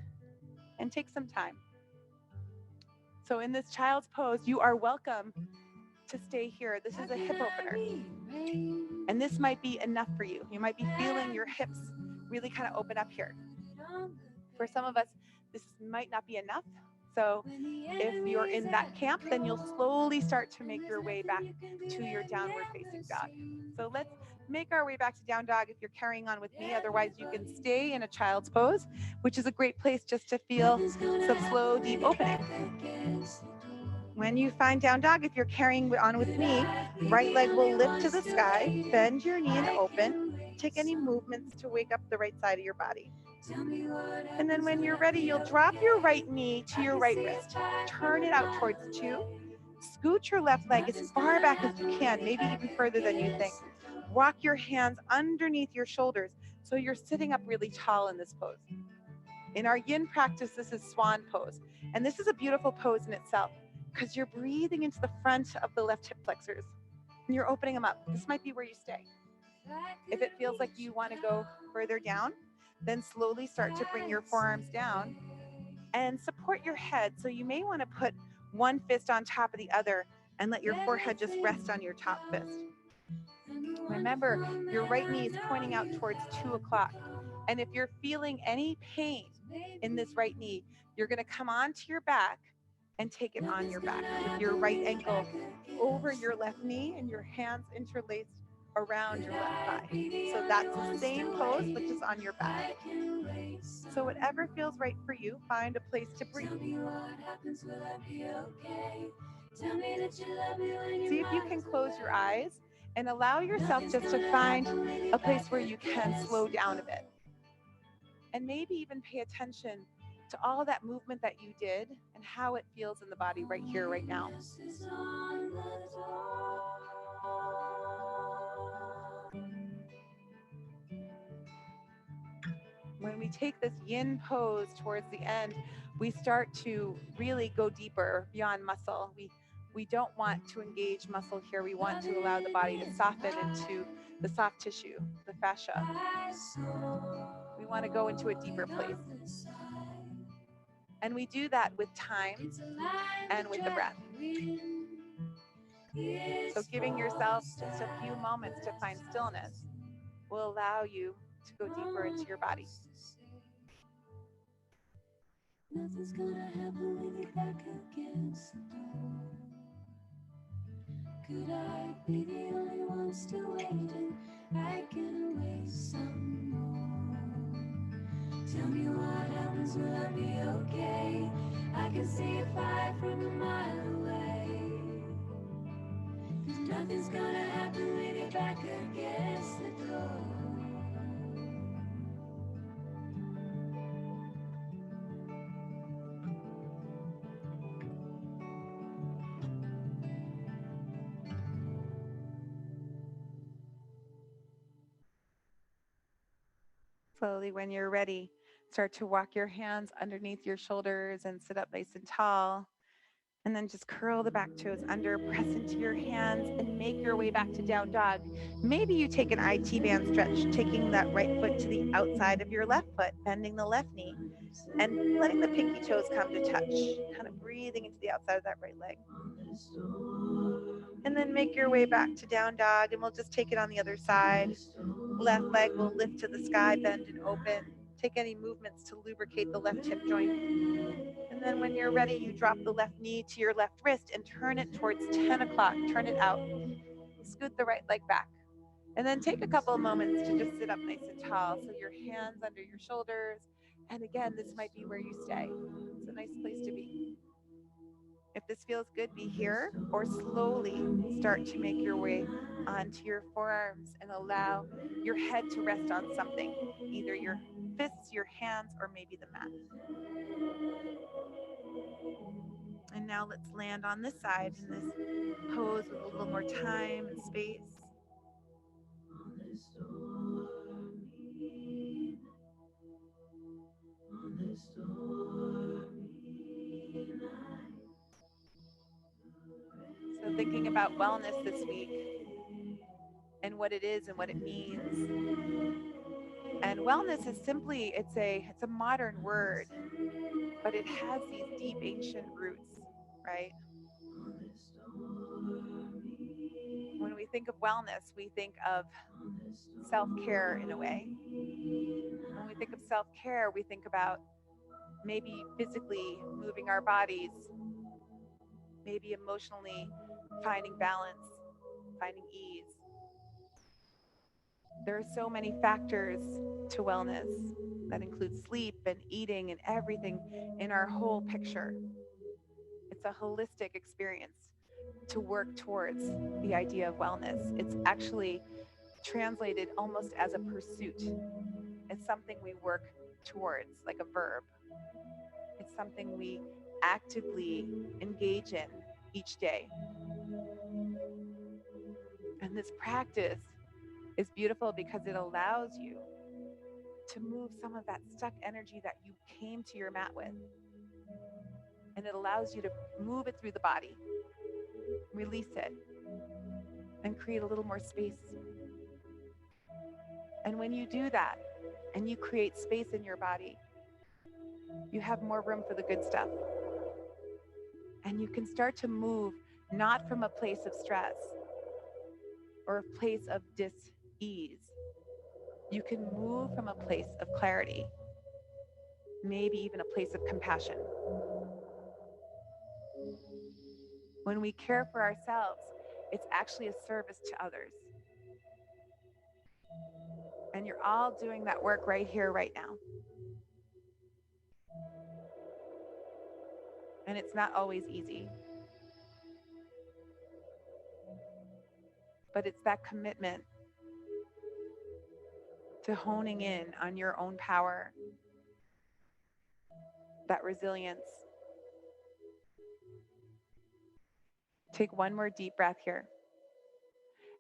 S1: And take some time. So in this child's pose, you are welcome to stay here. This is a hip opener. And this might be enough for you. You might be feeling your hips really kind of open up here. For some of us, this might not be enough. So if you're in that camp, then you'll slowly start to make your way back to your downward facing dog. So let's make our way back to down dog if you're carrying on with me. Otherwise, you can stay in a child's pose, which is a great place just to feel some slow, deep opening. When you find down dog, if you're carrying on with me, right leg will lift to the sky, bend your knee and open. Take any movements to wake up the right side of your body. And then when you're ready, you'll drop your right knee to your right wrist. Turn it out towards you. Scoot your left leg as far back as you can, maybe even further than you think. Walk your hands underneath your shoulders so you're sitting up really tall in this pose. In our yin practice, this is swan pose. And this is a beautiful pose in itself because you're breathing into the front of the left hip flexors and you're opening them up. This might be where you stay. If it feels like you want to go further down, then slowly start to bring your forearms down and support your head. So you may want to put one fist on top of the other and let your forehead just rest on your top fist. Remember, your right knee is pointing out towards 2 o'clock. And if you're feeling any pain in this right knee, you're going to come onto your back and take it on your back with your right ankle over your left knee and your hands interlaced around your left thigh. So that's the same pose, but just on your back. So whatever feels right for you, find a place to breathe. See if you can close your eyes and allow yourself just to find a place where you can slow down a bit. And maybe even pay attention to all that movement that you did and how it feels in the body right here, right now. When we take this yin pose towards the end, we start to really go deeper beyond muscle. We don't want to engage muscle here. We want to allow the body to soften into the soft tissue, the fascia. We want to go into a deeper place. And we do that with time and with the breath. So giving yourself just a few moments to find stillness will allow you to go deeper into your body.
S2: Nothing's gonna happen when you're back against the door. Could I be the only one still waiting? I can wait some more. Tell me what happens, will I be okay? I can see a fire from a mile away. 'Cause nothing's gonna happen when you're back against the door.
S1: Slowly, when you're ready, start to walk your hands underneath your shoulders and sit up nice and tall. And then just curl the back toes under, press into your hands, and make your way back to down dog. Maybe you take an IT band stretch, taking that right foot to the outside of your left foot, bending the left knee, and letting the pinky toes come to touch, kind of breathing into the outside of that right leg. And then make your way back to down dog, and we'll just take it on the other side. Left leg will lift to the sky, bend and open. Take any movements to lubricate the left hip joint. And then when you're ready, you drop the left knee to your left wrist and turn it towards 10 o'clock. Turn it out. Scoot the right leg back. And then take a couple of moments to just sit up nice and tall. So your hands under your shoulders. And again, this might be where you stay. It's a nice place to be. If this feels good, be here or slowly start to make your way onto your forearms and allow your head to rest on something, either your fists, your hands, or maybe the mat. And now let's land on this side in this pose with a little more time and space. So thinking about wellness this week and what it is and what it means. And wellness is simply it's a modern word, but it has these deep ancient roots, right? When we think of wellness, we think of self-care in a way. When we think of self-care, we think about maybe physically moving our bodies, maybe emotionally finding balance, finding ease. There are so many factors to wellness that include sleep and eating and everything in our whole picture. It's a holistic experience to work towards the idea of wellness. It's actually translated almost as a pursuit. It's something we work towards, like a verb. It's something we actively engage in each day. And this practice is beautiful because it allows you to move some of that stuck energy that you came to your mat with. And it allows you to move it through the body, release it, and create a little more space. And when you do that and you create space in your body, you have more room for the good stuff. And you can start to move not from a place of stress or a place of dis-ease. You can move from a place of clarity, maybe even a place of compassion. When we care for ourselves, it's actually a service to others. And you're all doing that work right here, right now. And it's not always easy. But it's that commitment to honing in on your own power, that resilience. Take one more deep breath here.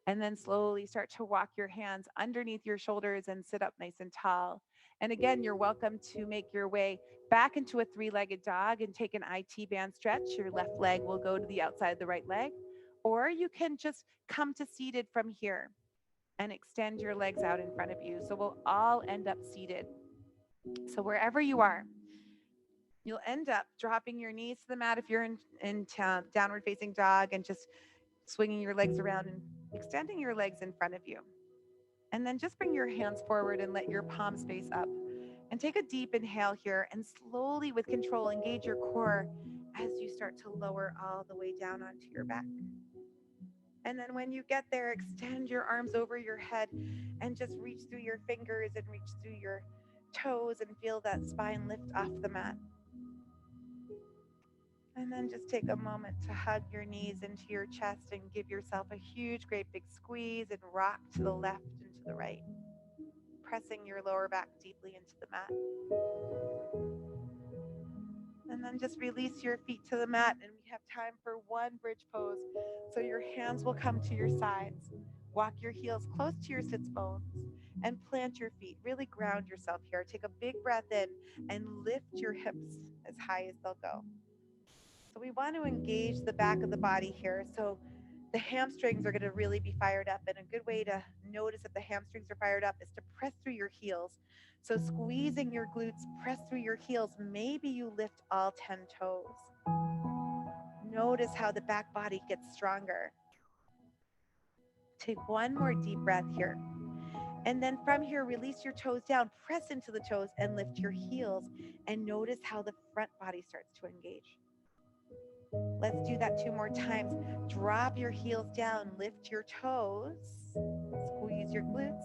S1: And then slowly start to walk your hands underneath your shoulders and sit up nice and tall. And again, you're welcome to make your way back into a three-legged dog and take an IT band stretch. Your left leg will go to the outside of the right leg. Or you can just come to seated from here and extend your legs out in front of you. So we'll all end up seated. So wherever you are, you'll end up dropping your knees to the mat if you're in downward facing dog, and just swinging your legs around and extending your legs in front of you. And then just bring your hands forward and let your palms face up. And take a deep inhale here and slowly, with control, engage your core as you start to lower all the way down onto your back. And then when you get there, extend your arms over your head and just reach through your fingers and reach through your toes and feel that spine lift off the mat. And then just take a moment to hug your knees into your chest and give yourself a huge, great big squeeze and rock to the left and to the right, pressing your lower back deeply into the mat. And then just release your feet to the mat, and we have time for one bridge pose. So your hands will come to your sides. Walk your heels close to your sits bones and plant your feet. Really ground yourself here. Take a big breath in and lift your hips as high as they'll go. So we want to engage the back of the body here. So the hamstrings are going to really be fired up. And a good way to notice that the hamstrings are fired up is to press through your heels. So squeezing your glutes, press through your heels. Maybe you lift all 10 toes. Notice how the back body gets stronger. Take one more deep breath here. And then from here, release your toes down, press into the toes and lift your heels. And notice how the front body starts to engage. Let's do that 2 more times. Drop your heels down, lift your toes, squeeze your glutes,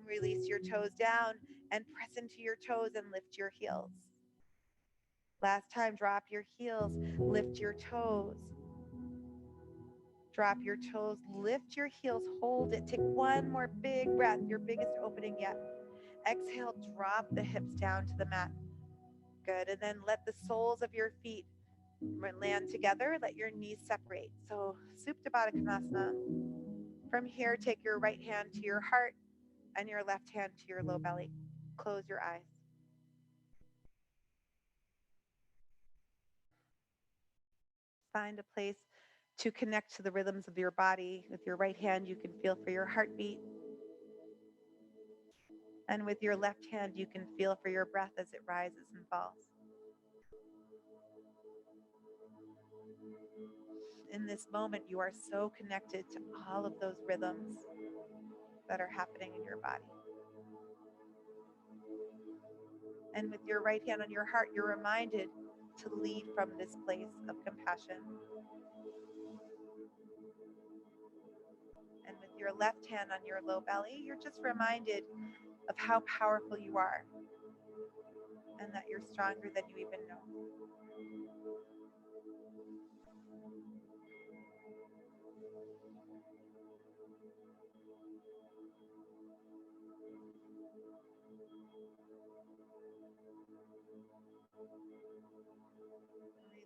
S1: release your toes down and press into your toes and lift your heels. Last time, drop your heels, lift your toes. Drop your toes, lift your heels, hold it. Take one more big breath, your biggest opening yet. Exhale, drop the hips down to the mat. Good, and then let the soles of your feet land together, let your knees separate. So Supta Baddha Konasana. From here, take your right hand to your heart and your left hand to your low belly. Close your eyes. Find a place to connect to the rhythms of your body. With your right hand, you can feel for your heartbeat. And with your left hand, you can feel for your breath as it rises and falls. In this moment, you are so connected to all of those rhythms that are happening in your body. And with your right hand on your heart, you're reminded to lead from this place of compassion. And with your left hand on your low belly, you're just reminded of how powerful you are and that you're stronger than you even know.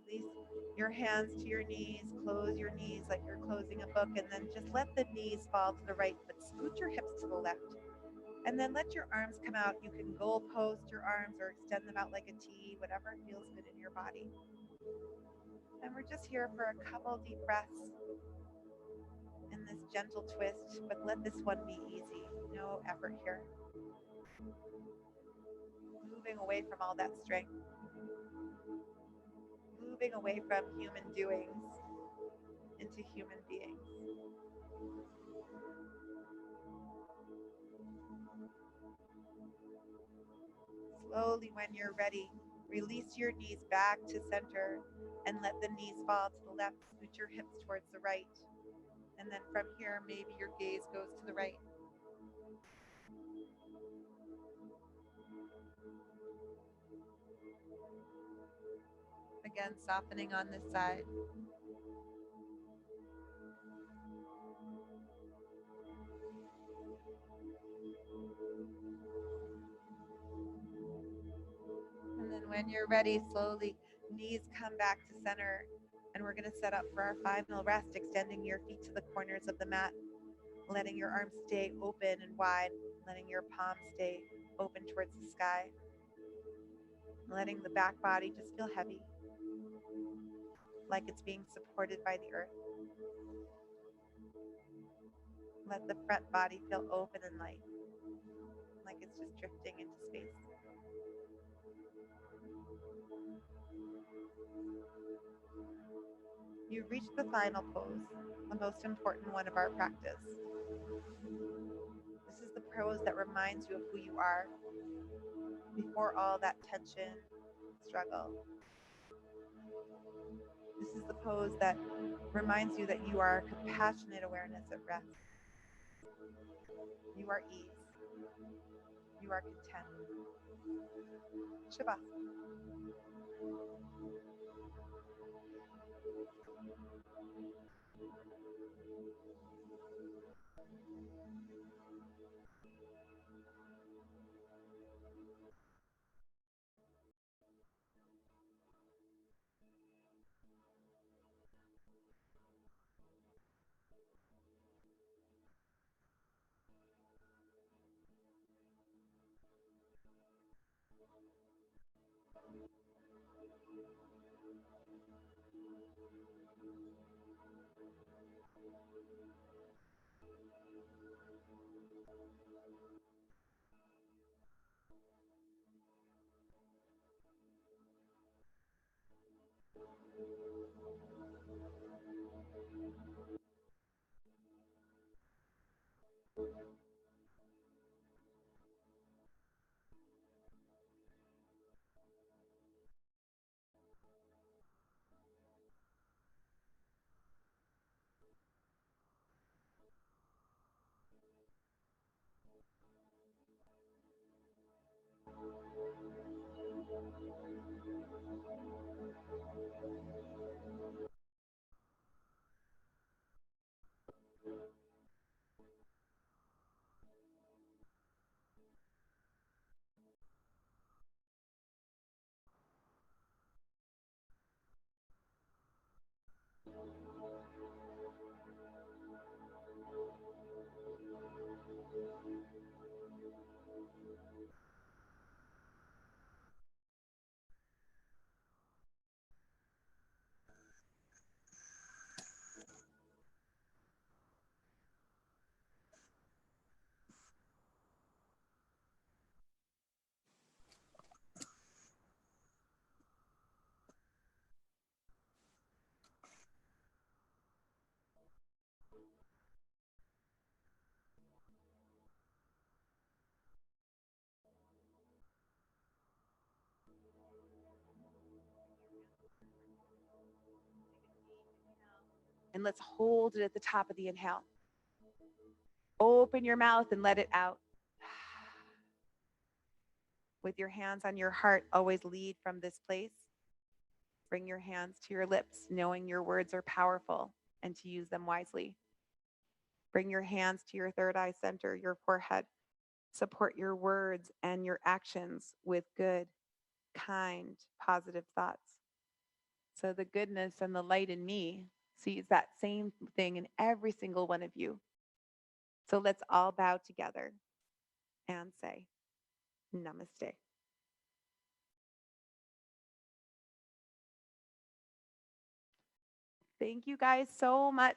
S1: Release your hands to your knees, close your knees like you're closing a book, and then just let the knees fall to the right, but scoot your hips to the left. And then let your arms come out. You can goal post your arms or extend them out like a T, whatever feels good in your body. And we're just here for a couple deep breaths in this gentle twist, but let this one be easy. No effort here. Moving away from all that strength. Moving away from human doings into human beings. Slowly, when you're ready, release your knees back to center and let the knees fall to the left. Scoot your hips towards the right. And then from here, maybe your gaze goes to the right. Again, softening on this side. And then when you're ready, slowly, knees come back to center. And we're going to set up for our final rest, extending your feet to the corners of the mat, letting your arms stay open and wide, letting your palms stay open towards the sky, letting the back body just feel heavy, like it's being supported by the earth. Let the front body feel open and light, like it's just drifting into space. You reach the final pose, the most important one of our practice. This is the pose that reminds you of who you are before all that tension, struggle. This is the pose that reminds you that you are compassionate awareness at rest. You are ease. You are content. Shavasana. And let's hold it at the top of the inhale. Open your mouth and let it out. With your hands on your heart, always lead from this place. Bring your hands to your lips, knowing your words are powerful and to use them wisely. Bring your hands to your third eye center, your forehead. Support your words and your actions with good, kind, positive thoughts. So the goodness and the light in me sees that same thing in every single one of you. So let's all bow together and say, Namaste. Thank you guys so much.